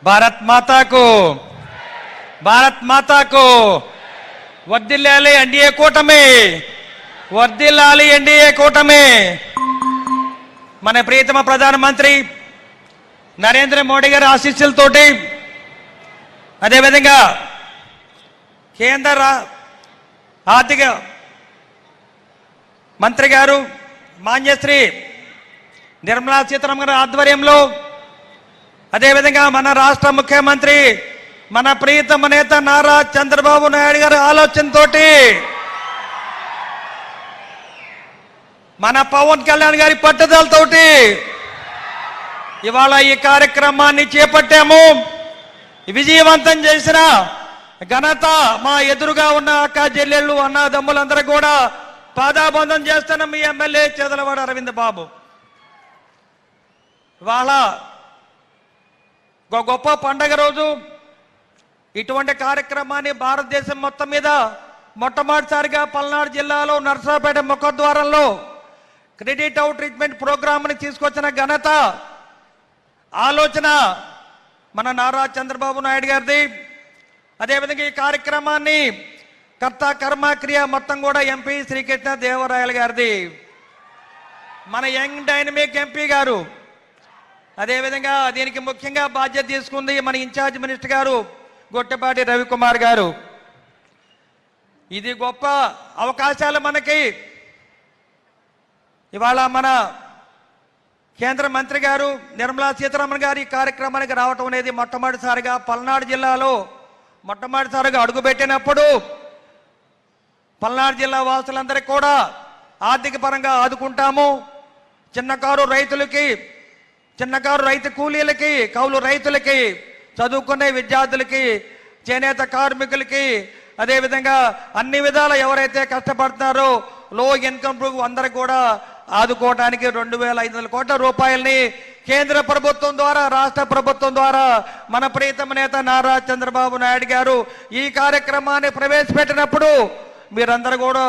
భారత్ మాతాకు భారత్ మాతాకు వర్ధిల్లాలి ఎన్డీఏ కూటమి, వర్ధిల్లాలి ఎన్డీఏ కూటమి. మన ప్రియతమ ప్రధానమంత్రి నరేంద్ర మోడీ గారి ఆశీస్సులతోటి, అదేవిధంగా కేంద్ర ఆర్థిక మంత్రి గారు మాన్యశ్రీ నిర్మలా సీతారామన్ గారి ఆధ్వర్యంలో, అదేవిధంగా మన రాష్ట్ర ముఖ్యమంత్రి మన ప్రియతమ నేత నారా చంద్రబాబు నాయుడు గారి ఆలోచనతోటి, మన పవన్ కళ్యాణ్ గారి పట్టుదలతోటి ఇవాళ ఈ కార్యక్రమాన్ని చేపట్టాము. విజయవంతం చేసిన ఘనత మా ఎదురుగా ఉన్న అక్క చెల్లెళ్ళు అన్నదమ్ములందరూ కూడా పాదాబంధం చేస్తున్న మీ ఎమ్మెల్యే చేదలవాడ అరవింద్ బాబు. ఇవాళ గొప్ప పండగ రోజు. ఇటువంటి కార్యక్రమాన్ని భారతదేశం మొత్తం మీద మొట్టమొదటిసారిగా పల్నాడు జిల్లాలో నర్సరావుపేట ముఖద్వారంలో క్రెడిట్ అవుట్ ట్రీట్మెంట్ ప్రోగ్రామ్ని తీసుకొచ్చిన ఘనత, ఆలోచన మన నారా చంద్రబాబు నాయుడు గారిది. అదేవిధంగా ఈ కార్యక్రమాన్ని కర్త కర్మ క్రియ మొత్తం కూడా ఎంపీ శ్రీకృష్ణ దేవరాయలు గారిది, మన యంగ్ డైనమిక్ ఎంపీ గారు. అదేవిధంగా దీనికి ముఖ్యంగా బాధ్యత తీసుకుంది మన ఇన్ఛార్జ్ మినిస్టర్ గారు గొట్టపాటి రవికుమార్ గారు. ఇది గొప్ప అవకాశాలు మనకి. ఇవాళ మన కేంద్ర మంత్రి గారు నిర్మలా సీతారామన్ గారు ఈ కార్యక్రమానికి రావటం అనేది మొట్టమొదటిసారిగా పల్నాడు జిల్లాలో మొట్టమొదటిసారిగా అడుగుపెట్టినప్పుడు పల్నాడు జిల్లా వాసులందరికీ కూడా ఆర్థిక పరంగా ఆదుకుంటాము. చిన్నకారు రైతులకి, చిన్నకారు రైతు కూలీలకి, కౌలు రైతులకి, చదువుకునే విద్యార్థులకి, చేనేత కార్మికులకి, అదేవిధంగా అన్ని విధాల ఎవరైతే కష్టపడుతున్నారో లో ఇన్కమ్ అందరికి కూడా ఆదుకోవడానికి 2,500 కోట్ల రూపాయలని కేంద్ర ప్రభుత్వం ద్వారా, రాష్ట్ర ప్రభుత్వం ద్వారా మన ప్రియతమ నేత నారా చంద్రబాబు నాయుడు గారు ఈ కార్యక్రమాన్ని ప్రవేశపెట్టినప్పుడు మీరందరూ కూడా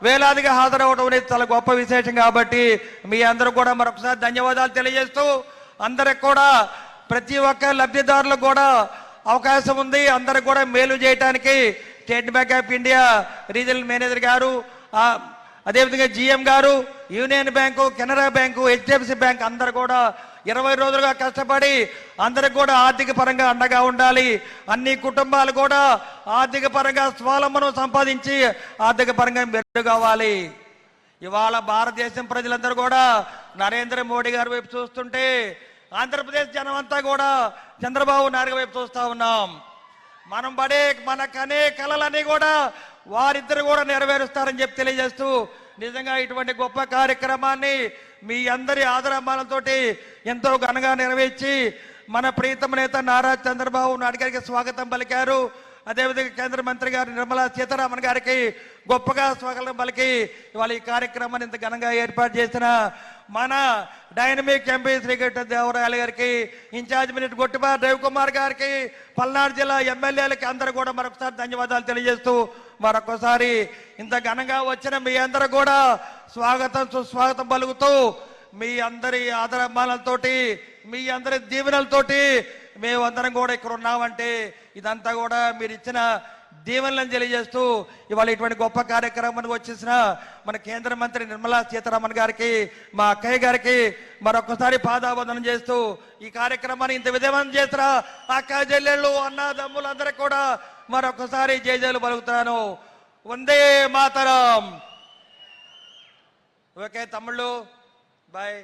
వేలాదిగా హాజరవడం అనేది చాలా గొప్ప విశేషం. కాబట్టి మీ అందరూ కూడా మరొకసారి ధన్యవాదాలు తెలియజేస్తూ, అందరికి కూడా ప్రతి ఒక్క లబ్ధిదారులకు కూడా అవకాశం ఉంది. అందరికి కూడా మేలు చేయడానికి state bank of India regional manager గారు, అదేవిధంగా జిఎం గారు, union bank, Canara bank, HDFC bank అందరు కూడా 20 రోజులుగా కష్టపడి అందరికి కూడా ఆర్థిక పరంగా అండగా ఉండాలి. అన్ని కుటుంబాలు కూడా ఆర్థిక పరంగా స్వావలంబనం సంపాదించి ఆర్థిక పరంగా మెరుగవ్వాలి. ఇవాళ భారతదేశం ప్రజలందరూ కూడా నరేంద్ర మోడీ గారి వైపు చూస్తుంటే, ఆంధ్రప్రదేశ్ జనం అంతా కూడా చంద్రబాబు నాయుడు వైపు చూస్తూ ఉన్నాం. మనం పడే మన కనే కలలన్నీ కూడా వారిద్దరు కూడా నెరవేరుస్తారని చెప్పి తెలియజేస్తూ, నిజంగా ఇటువంటి గొప్ప కార్యక్రమాన్ని మీ అందరి ఆదరామాలతో ఎంతో ఘనంగా నెరవేర్చి మన ప్రియతమ నేత నారా చంద్రబాబు నాయుడు గారికి స్వాగతం పలికారు. అదేవిధంగా కేంద్ర మంత్రి గారు నిర్మలా సీతారామన్ గారికి గొప్పగా స్వాగతం పలికి ఇవాళ ఈ కార్యక్రమాన్ని ఇంత ఘనంగా ఏర్పాటు చేసిన మన డైనమిక్ ఎంపీ శ్రీకృష్ణ దేవరాయలు గారికి, ఇన్ఛార్జ్ మినిస్టర్ గొట్టిపాటి రవికుమార్ గారికి, పల్నాడు జిల్లా ఎమ్మెల్యేలకి అందరూ కూడా మరొకసారి ధన్యవాదాలు తెలియజేస్తూ, మరొకసారి ఇంత ఘనంగా వచ్చిన మీ అందరూ కూడా స్వాగతం సుస్వాగతం పలుకుతూ, మీ అందరి ఆదరాభిమానాలతోటి, మీ అందరి దీవెనలతోటి మేమందరం కూడా ఇక్కడ ఉన్నామంటే ఇదంతా కూడా మీరు ఇచ్చిన దీవెనలను తెలియజేస్తూ, ఇవాళ ఇటువంటి గొప్ప కార్యక్రమానికి వచ్చేసిన మన కేంద్ర మంత్రి నిర్మలా సీతారామన్ గారికి, మా అక్కయ్య గారికి మరొకసారి పాదాబంధనం చేస్తూ, ఈ కార్యక్రమాన్ని ఇంత విధంగా చేసిన అక్క చెల్లెళ్ళు అన్నదమ్ములందరికీ కూడా మరొకసారి జై జైలు పలుకుతాను. వందే మాతరం. ఓకే తమ్ముళ్ళు, బాయ్.